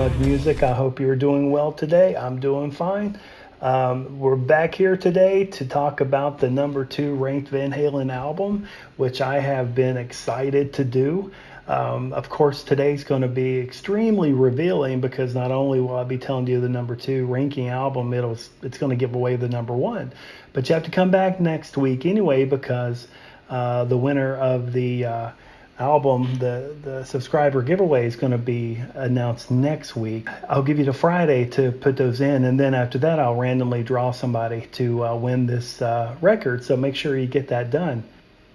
Mug Music. I hope you're doing well today. I'm doing fine. We're back here today to talk about the number 2 ranked Van Halen album, which I have been excited to do. Of course, today's going to be extremely revealing because not only will I be telling you the number 2 ranking album, it's going to give away the number 1. But you have to come back next week anyway because the winner of the album, the subscriber giveaway, is going to be announced next week. I'll give you the Friday to put those in, and then after that I'll randomly draw somebody to win this record, so make sure you get that done.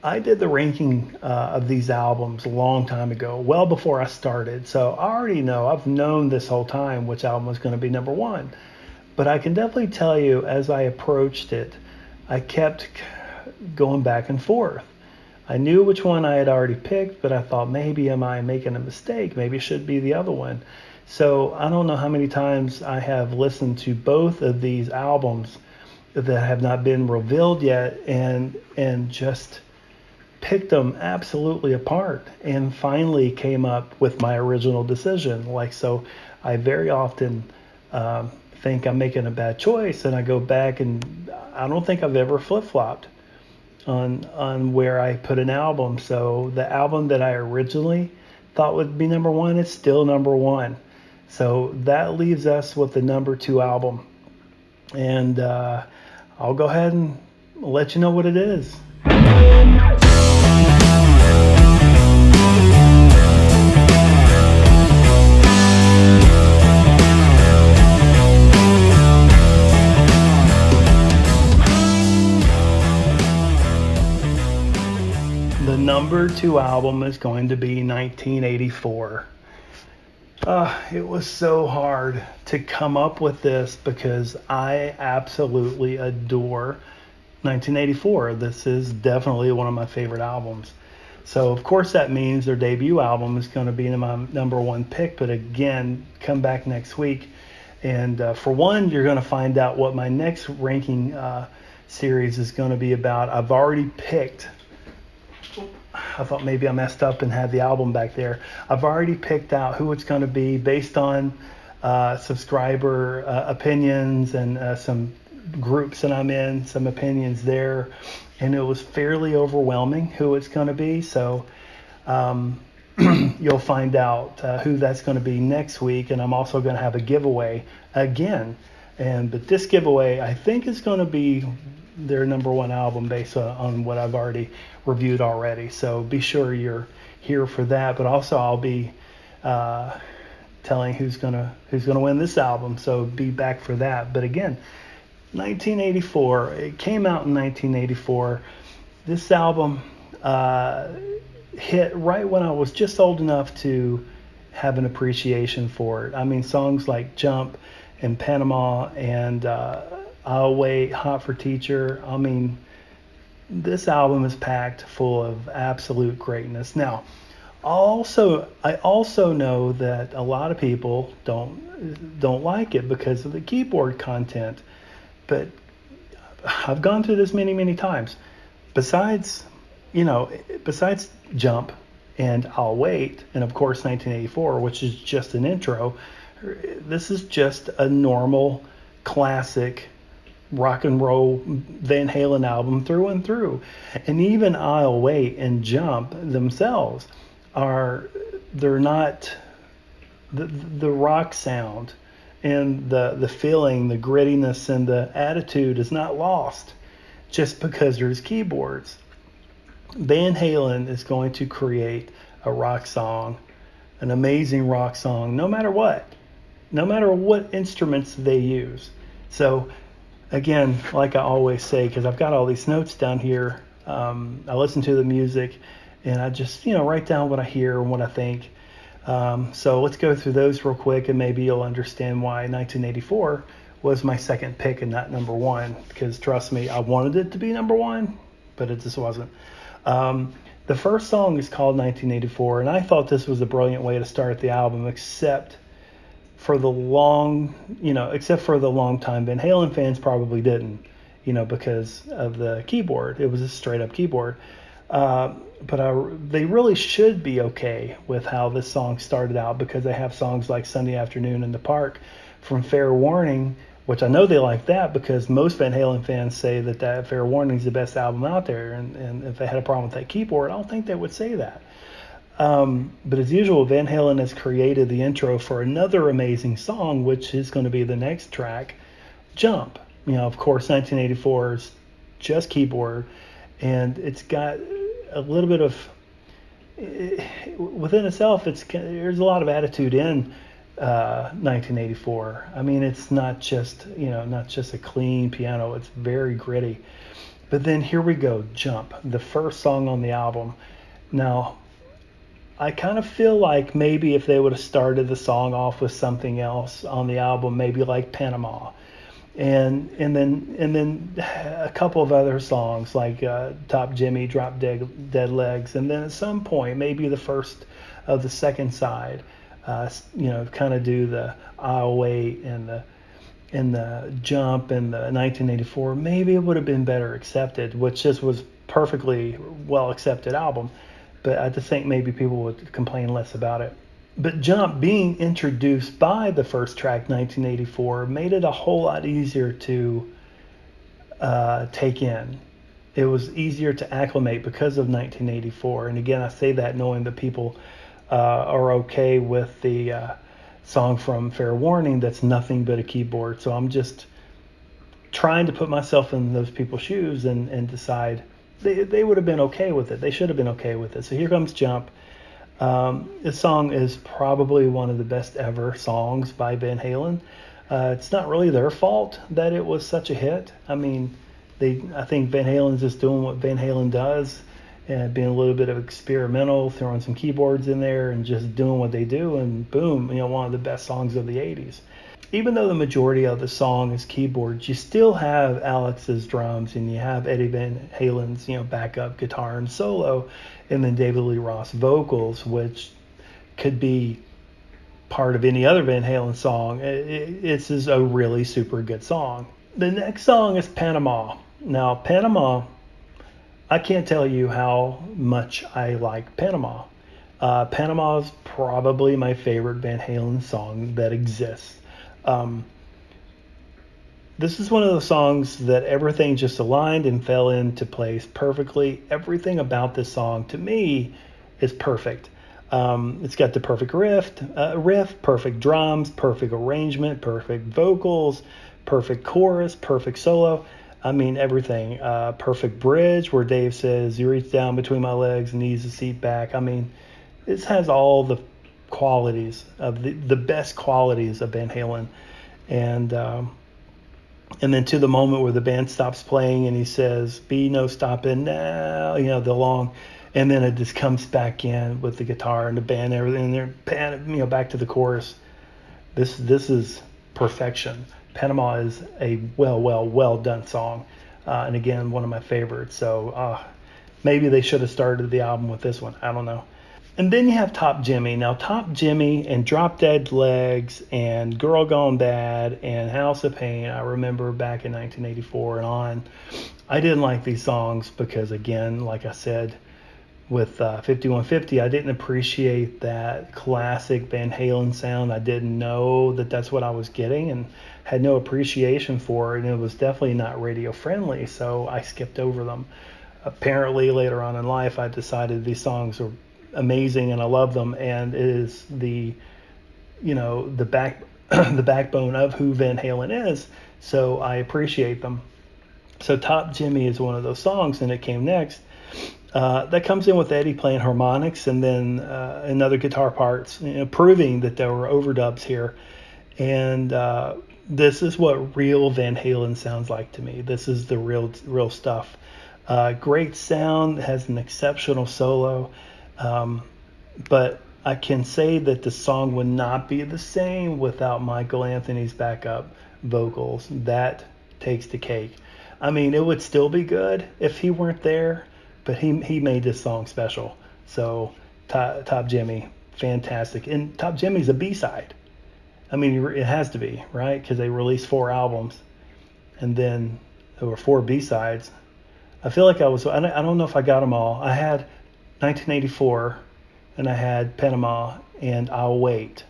I did the ranking of these albums a long time ago, well before I started, so I already know, I've known this whole time which album was going to be number 1. But I can definitely tell you, as I approached it, I kept going back and forth. I knew which one I had already picked, but I thought, maybe am I making a mistake? Maybe it should be the other one. So I don't know how many times I have listened to both of these albums that have not been revealed yet and just picked them absolutely apart and finally came up with my original decision. So I very often think I'm making a bad choice, and I go back, and I don't think I've ever flip-flopped on where I put an album. So the album that I originally thought would be number 1 is still number 1. So that leaves us with the number 2 album. And I'll go ahead and let you know what it is. The number 2 album is going to be 1984. It was so hard to come up with this because I absolutely adore 1984. This is definitely one of my favorite albums. So of course that means their debut album is going to be my number 1 pick. But again, come back next week. And for one, you're going to find out what my next ranking series is going to be about. I've already picked. I thought maybe I messed up and had the album back there. I've already picked out who it's going to be based on subscriber opinions and some groups that I'm in, some opinions there. And it was fairly overwhelming who it's going to be. So you'll find out who that's going to be next week. And I'm also going to have a giveaway again. But this giveaway, I think, is going to be their number 1 album based on what I've already reviewed already. So be sure you're here for that. But also I'll be telling who's gonna win this album. So be back for that. But again, 1984. It came out in 1984. This album hit right when I was just old enough to have an appreciation for it. I mean, songs like Jump and Panama and I'll Wait, Hot for Teacher. I mean, this album is packed full of absolute greatness. Now, I also know that a lot of people don't like it because of the keyboard content. But I've gone through this many times. Besides Jump and I'll Wait, and of course 1984, which is just an intro, this is just a normal classic rock and roll Van Halen album through and through. And even I'll Wait and Jump themselves they're not the rock sound and the feeling, the grittiness and the attitude is not lost just because there's keyboards. Van Halen is going to create a rock song, an amazing rock song, no matter what instruments they use. So again, like I always say, because I've got all these notes down here, I listen to the music and I just write down what I hear and what I think. So let's go through those real quick, and maybe you'll understand why 1984 was my second pick and not number 1, because trust me, I wanted it to be number 1, but it just wasn't. The first song is called 1984, and I thought this was a brilliant way to start the album, except for the long time Van Halen fans probably didn't, because of the keyboard. It was a straight up keyboard. They really should be okay with how this song started out, because they have songs like Sunday Afternoon in the Park from Fair Warning, which I know they like that because most Van Halen fans say that Fair Warning is the best album out there. And if they had a problem with that keyboard, I don't think they would say that. But as usual, Van Halen has created the intro for another amazing song, which is going to be the next track, Jump. Of course, 1984 is just keyboard, and it's got a little bit of, within itself, there's a lot of attitude in 1984. I mean, it's not just a clean piano. It's very gritty. But then here we go, Jump, the first song on the album. Now, I kind of feel like maybe if they would have started the song off with something else on the album, maybe like Panama, and then a couple of other songs like Top Jimmy, Drop Dead Legs, and then at some point maybe the first of the second side, kind of do the I'll Wait and the Jump and the 1984. Maybe it would have been better accepted, which just was perfectly well accepted album. But I just think maybe people would complain less about it. But Jump being introduced by the first track, 1984, made it a whole lot easier to take in. It was easier to acclimate because of 1984. And again, I say that knowing that people are okay with the song from Fair Warning that's nothing but a keyboard. So I'm just trying to put myself in those people's shoes and decide they would have been okay with it. They should have been okay with it. So here comes Jump. This song is probably one of the best ever songs by Van Halen. It's not really their fault that it was such a hit. I mean, I think Van Halen's just doing what Van Halen does, and being a little bit of experimental, throwing some keyboards in there and just doing what they do, and boom, one of the best songs of the 80s. Even though the majority of the song is keyboards, you still have Alex's drums, and you have Eddie Van Halen's, backup guitar and solo, and then David Lee Roth's vocals, which could be part of any other Van Halen song. This is a really super good song. The next song is Panama. Now, Panama, I can't tell you how much I like Panama. Panama is probably my favorite Van Halen song that exists. This is one of those songs that everything just aligned and fell into place perfectly. Everything about this song, to me, is perfect. It's got the perfect riff, perfect drums, perfect arrangement, perfect vocals, perfect chorus, perfect solo. I mean, everything. Perfect bridge where Dave says, "You reach down between my legs and ease the seat back." I mean, this has all the qualities of the best qualities of Van Halen, and then to the moment where the band stops playing and he says, "Be no stopping now," the long, and then it just comes back in with the guitar and the band and everything, and they're back to the chorus. This is perfection. Panama is a well done song, and again, one of my favorites. So maybe they should have started the album with this one. I don't know. And then you have Top Jimmy. Now, Top Jimmy and Drop Dead Legs and Girl Gone Bad and House of Pain, I remember back in 1984 and on, I didn't like these songs because, again, like I said, with 5150, I didn't appreciate that classic Van Halen sound. I didn't know that that's what I was getting and had no appreciation for it, and it was definitely not radio friendly, so I skipped over them. Apparently, later on in life, I decided these songs are amazing and I love them, and it is the backbone of who Van Halen is, so I appreciate them. So Top Jimmy is one of those songs, and it came next. That comes in with Eddie playing harmonics and then another guitar parts, proving that there were overdubs here. And this is what real Van Halen sounds like to me. This is the real stuff. Great sound, has an exceptional solo. But I can say that the song would not be the same without Michael Anthony's backup vocals. That takes the cake. I mean, it would still be good if he weren't there, but he made this song special. So Top Jimmy, fantastic. And Top Jimmy's a B-side. I mean, it has to be, right? Because they released 4 albums, and then there were 4 B-sides. I feel like I don't know if I got them all. I had 1984, and I had Panama and I'll Wait.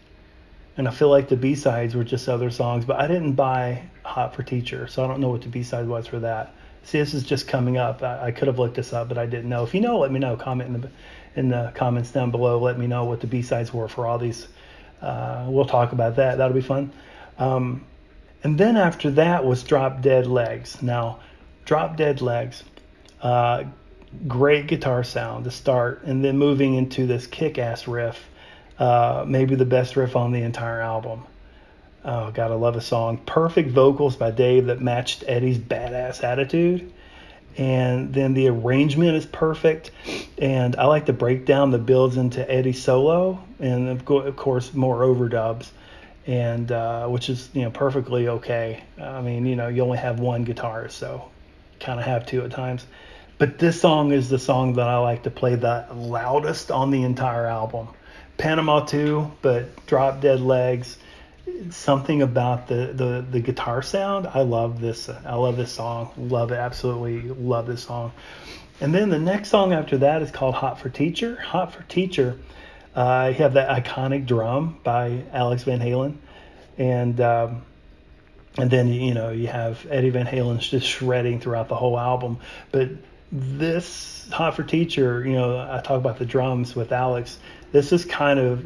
And I feel like the B-sides were just other songs, but I didn't buy Hot for Teacher, so I don't know what the B-side was for that. See, this is just coming up. I could have looked this up, but I didn't know. If you know, let me know. Comment in the comments down below. Let me know what the B-sides were for all these. We'll talk about that. That'll be fun. And then after that was Drop Dead Legs. Now, Drop Dead Legs, great guitar sound to start, and then moving into this kick-ass riff, maybe the best riff on the entire album. Oh, God, I love the song. Perfect vocals by Dave that matched Eddie's badass attitude. And then the arrangement is perfect. And I like the breakdown that builds into Eddie's solo. And, of course, more overdubs. And which is, perfectly okay. I mean, you only have one guitarist, so kind of have two at times. But this song is the song that I like to play the loudest on the entire album. Panama too, but Drop Dead Legs, something about the guitar sound. I love this. I love this song. Love it. Absolutely love this song. And then the next song after that is called Hot for Teacher. Hot for Teacher. You have that iconic drum by Alex Van Halen, and then you have Eddie Van Halen just shredding throughout the whole album. But this Hot for Teacher, I talk about the drums with Alex. This is kind of,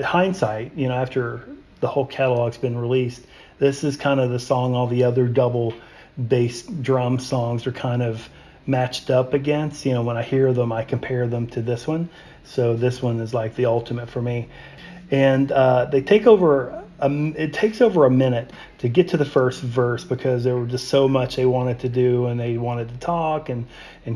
hindsight, after the whole catalog's been released, this is kind of the song all the other double bass drum songs are kind of matched up against. When I hear them, I compare them to this one. So this one is like the ultimate for me. And it takes over a minute to get to the first verse because there was just so much they wanted to do, and they wanted to talk and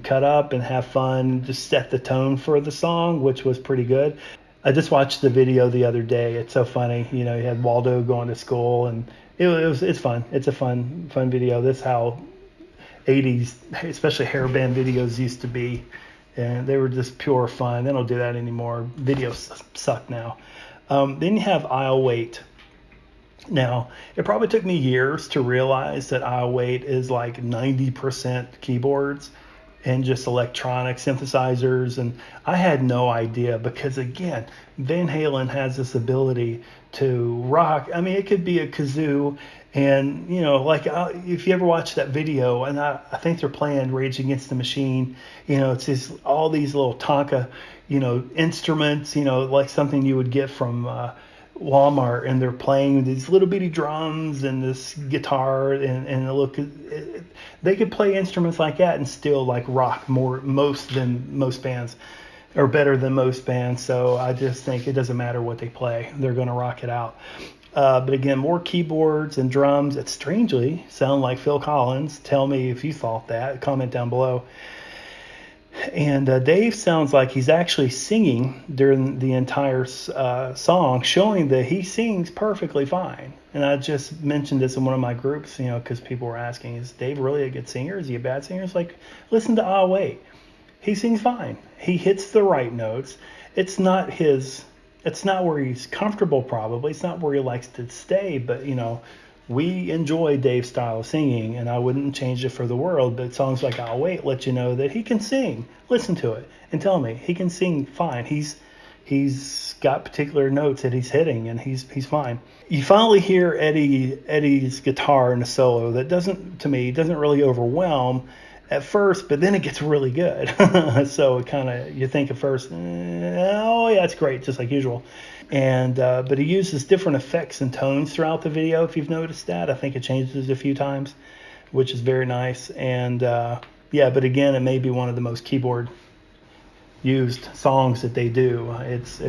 cut up and have fun, just set the tone for the song, which was pretty good. I just watched the video the other day. It's so funny. You had Waldo going to school, and it's fun. It's a fun video. This is how 80s, especially hair band videos used to be, and they were just pure fun. They don't do that anymore. Videos suck now. Then you have I'll Wait. Now, it probably took me years to realize that I'll Wait is like 90% keyboards and just electronic synthesizers, and I had no idea because, again, Van Halen has this ability to rock. I mean, it could be a kazoo, and, if you ever watch that video, and I think they're playing Rage Against the Machine, it's just all these little Tonka, instruments, like something you would get from Walmart, and they're playing these little bitty drums and this guitar, and they could play instruments like that and still like rock most bands, or better than most bands. So I just think it doesn't matter what they play, they're going to rock it out. But again, more keyboards and drums that strangely sound like Phil Collins. Tell me if you thought that. Comment down below. And Dave sounds like he's actually singing during the entire song, showing that he sings perfectly fine. And I just mentioned this in one of my groups, because people were asking, is Dave really a good singer? Is he a bad singer? It's like, listen to I'll Wait. He sings fine. He hits the right notes. It's not where he's comfortable, probably. It's not where he likes to stay, but, we enjoy Dave's style of singing, and I wouldn't change it for the world. But songs like I'll Wait let you know that he can sing. Listen to it and tell me he can sing fine. He's got particular notes that he's hitting, and he's fine. You finally hear Eddie's guitar in a solo that doesn't really overwhelm at first, but then it gets really good. So it kind of, you think at first, oh yeah, it's great, just like usual. And but he uses different effects and tones throughout the video. If you've noticed that, I think it changes a few times, which is very nice. And but again, it may be one of the most keyboard used songs that they do. It's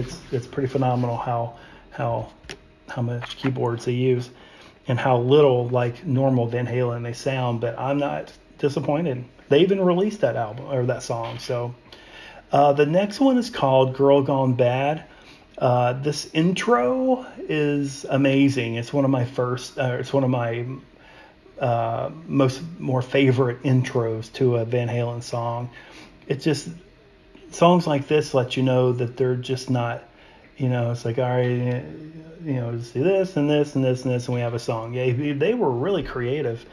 pretty phenomenal how much keyboards they use and how little like normal Van Halen they sound. But I'm not disappointed. They even released that album or that song. So the next one is called Girl Gone Bad. This intro is amazing. It's one of my more favorite intros to a Van Halen song. It's just, songs like this let you know that they're just not, it's like, all right, let's do this and this and this and this, and we have a song. Yeah, they were really creative.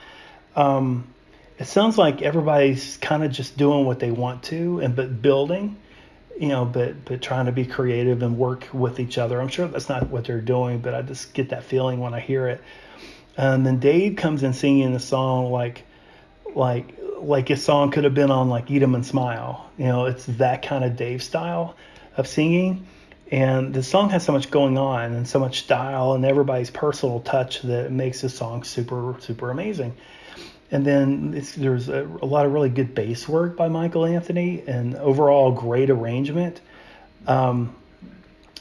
it sounds like everybody's kind of just doing what they want to, and but building, but trying to be creative and work with each other. I'm sure that's not what they're doing, but I just get that feeling when I hear it. And then Dave comes in singing the song like his song could have been on like Eat 'Em and Smile. It's that kind of Dave style of singing. And the song has so much going on and so much style and everybody's personal touch that it makes the song super, super amazing. And then there's a lot of really good bass work by Michael Anthony and overall great arrangement. Um,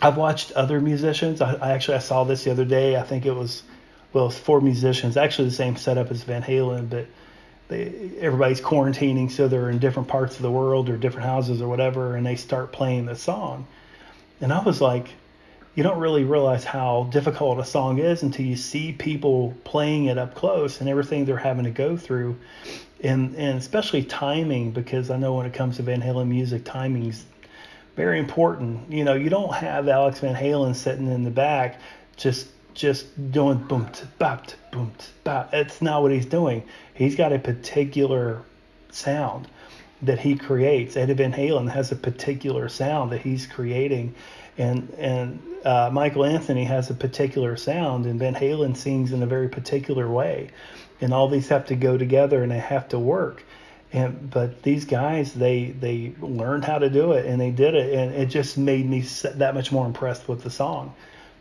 I've watched other musicians. I saw this the other day. I think it's 4 musicians, actually the same setup as Van Halen, but everybody's quarantining, so they're in different parts of the world or different houses or whatever, and they start playing the song. And I was like, you don't really realize how difficult a song is until you see people playing it up close and everything they're having to go through. And especially timing, because I know when it comes to Van Halen music, timing's very important. You don't have Alex Van Halen sitting in the back just doing boom bop boom bop. That's not what he's doing. He's got a particular sound that he creates. Eddie Van Halen has a particular sound that he's creating, and Michael Anthony has a particular sound, and Van Halen sings in a very particular way, and all these have to go together and they have to work. But these guys, they learned how to do it, and they did it, and it just made me that much more impressed with the song,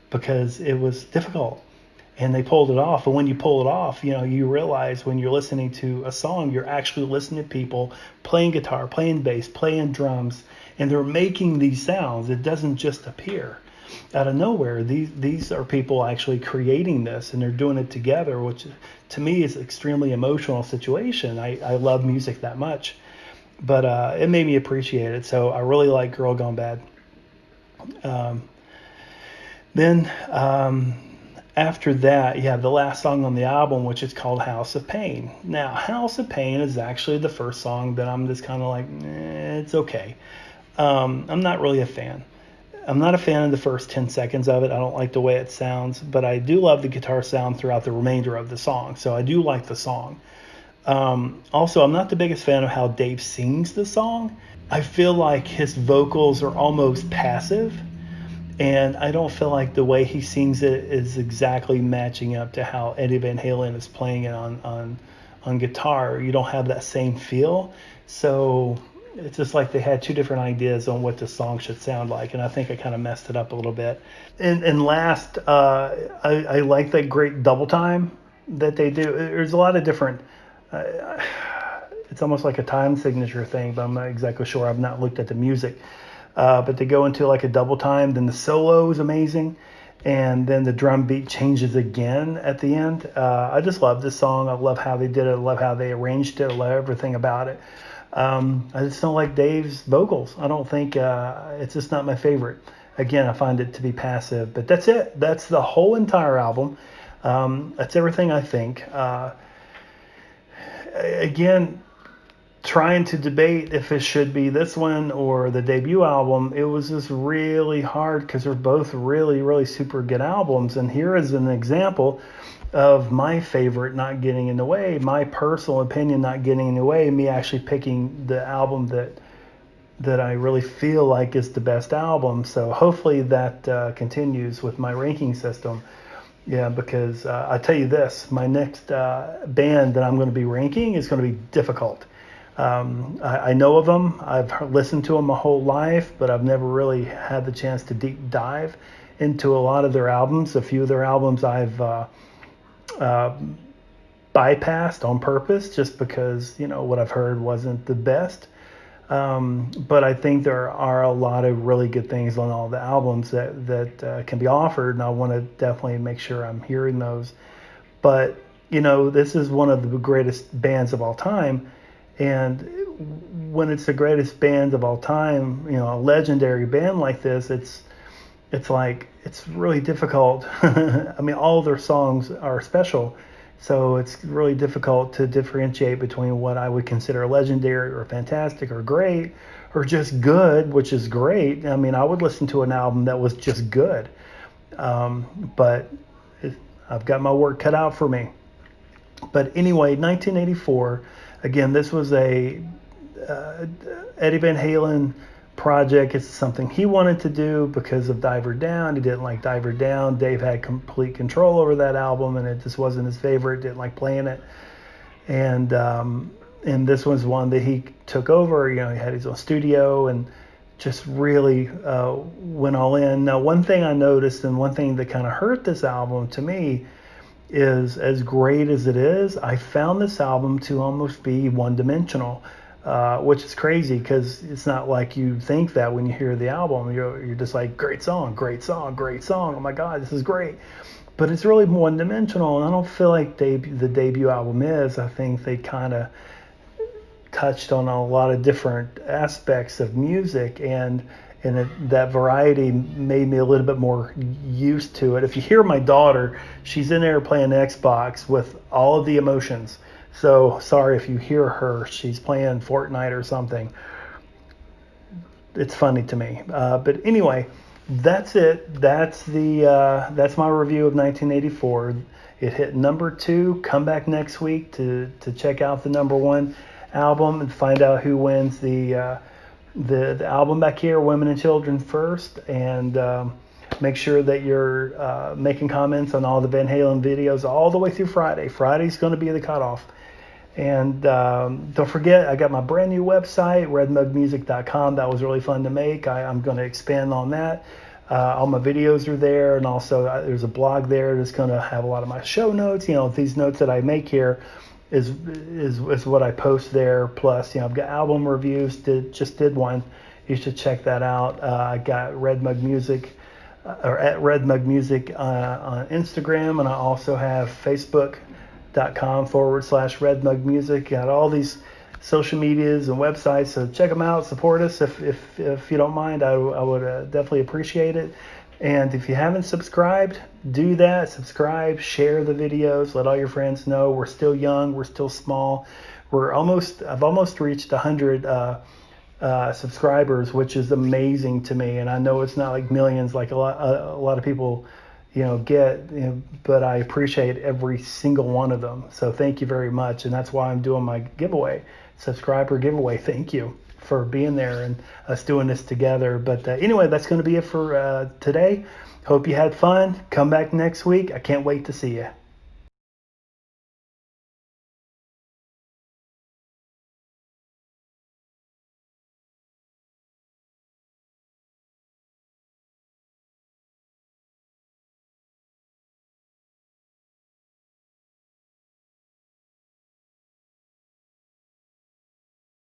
because it was difficult and they pulled it off. And when you pull it off, you realize when you're listening to a song, you're actually listening to people playing guitar, playing bass, playing drums, and they're making these sounds. It doesn't just appear out of nowhere. These are people actually creating this, and they're doing it together, which to me is an extremely emotional situation. I love music that much, but it made me appreciate it. So I really like Girl Gone Bad. Then after that, you have the last song on the album, which is called House of Pain. Now, House of Pain is actually the first song that I'm just kind of like, it's okay. I'm not really a fan. I'm not a fan of the first 10 seconds of it. I don't like the way it sounds, but I do love the guitar sound throughout the remainder of the song. So I do like the song. Also, I'm not the biggest fan of how Dave sings the song. I feel like his vocals are almost passive, and I don't feel like the way he sings it is exactly matching up to how Eddie Van Halen is playing it on guitar. You don't have that same feel. So it's just like they had two different ideas on what the song should sound like, and I think I kind of messed it up a little bit. And last, I like that great double time that they do. There's a lot of different, it's almost like a time signature thing, but I'm not exactly sure. I've not looked at the music. But they go into like a double time, then the solo is amazing, and then the drum beat changes again at the end. I just love this song. I love how they did it. I love how they arranged it. I love everything about it. I just don't like Dave's vocals. I don't think it's just not my favorite. Again, I find it to be passive, but that's it. That's the whole entire album. That's everything I think. Again, trying to debate if it should be this one or the debut album, it was just really hard because they're both really, really super good albums. And here is an example of my favorite not getting in the way, my personal opinion not getting in the way, me actually picking the album that I really feel like is the best album. So hopefully that continues with my ranking system. Yeah, because I tell you this, my next band that I'm going to be ranking is going to be difficult. I know of them. I've listened to them my whole life, but I've never really had the chance to deep dive into a lot of their albums. A few of their albums I've bypassed on purpose just because, what I've heard wasn't the best. But I think there are a lot of really good things on all the albums that can be offered, and I want to definitely make sure I'm hearing those. But, this is one of the greatest bands of all time. And when it's the greatest band of all time, a legendary band like this, it's like, it's really difficult. I mean, all their songs are special. So it's really difficult to differentiate between what I would consider legendary or fantastic or great or just good, which is great. I mean, I would listen to an album that was just good. But I've got my work cut out for me. But anyway, 1984, Again, this was a Eddie Van Halen project. It's something he wanted to do because of Diver Down. He didn't like Diver Down. Dave had complete control over that album, and it just wasn't his favorite. Didn't like playing it. And this was one that he took over. He had his own studio and just really went all in. Now, one thing I noticed, and one thing that kind of hurt this album to me, is as great as it is, I found this album to almost be one-dimensional, which is crazy because it's not like you think that when you hear the album. You're just like, great song, great song, great song. Oh my God, this is great. But it's really one-dimensional, and I don't feel like the debut album is. I think they kind of touched on a lot of different aspects of music, and that variety made me a little bit more used to it. If you hear my daughter, she's in there playing Xbox with all of the emotions. So sorry if you hear her. She's playing Fortnite or something. It's funny to me. But anyway, that's it. That's my review of 1984. It hit number 2. Come back next week to check out the number 1 album and find out who wins the album back here, Women and Children First. And make sure that you're making comments on all the Van Halen videos all the way through Friday. Friday's going to be the cutoff. And don't forget, I got my brand new website, redmugmusic.com. That was really fun to make. I'm going to expand on that. All my videos are there, and also there's a blog there that's going to have a lot of my show notes. These notes that I make here is what I post there. Plus, I've got album reviews. Just did one. You should check that out. I got Red Mug Music, or at Red Mug Music on Instagram, and I also have Facebook.com/Red Mug Music. Got all these social medias and websites, so check them out. Support us if you don't mind. I would definitely appreciate it. And if you haven't subscribed, do that. Subscribe, share the videos, let all your friends know. We're still young, we're still small. I've almost reached 100 subscribers, which is amazing to me. And I know it's not like millions like a lot of people get, but I appreciate every single one of them. So thank you very much. And that's why I'm doing my giveaway, subscriber giveaway. Thank you for being there and us doing this together. But anyway, that's going to be it for today. Hope you had fun. Come back next week. I can't wait to see you.